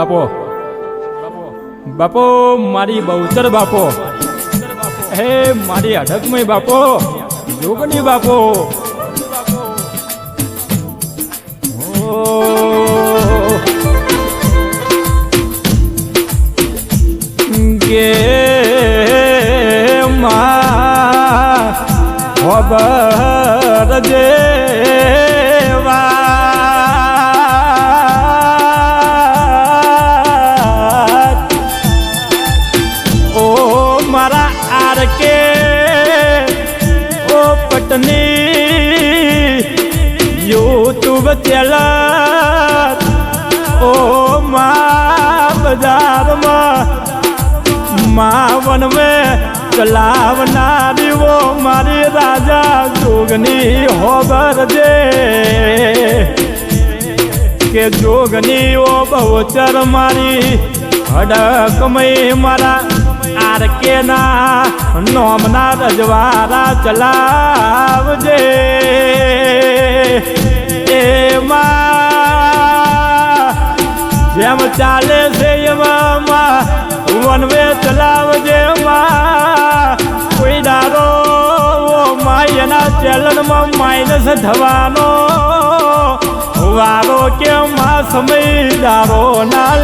બાપો બાપો મારી બહુચર બાપો હે મારી અઢકમય બાપો જોગણી બાપો ગે મા ખબર જેવા ઓ મારા આર કે ઓ પટની યુટ્યુબ ચેનલ ઓ મા બજારમાં માવન में ચલાવનારી વો મારી રાજા જોગની હોબર જે કે જોગની ઓ બહુચર મારી હડકમય મારા આર કે ના નોમના રજવાડા ચલાવજે એમાં જેમ ચાલે છે એમાં વનવે ચલાવજે માં કોઈ દારો માયના ચેલનમાં માઇનસ થવાનો વારો કે માં સમય દારો ના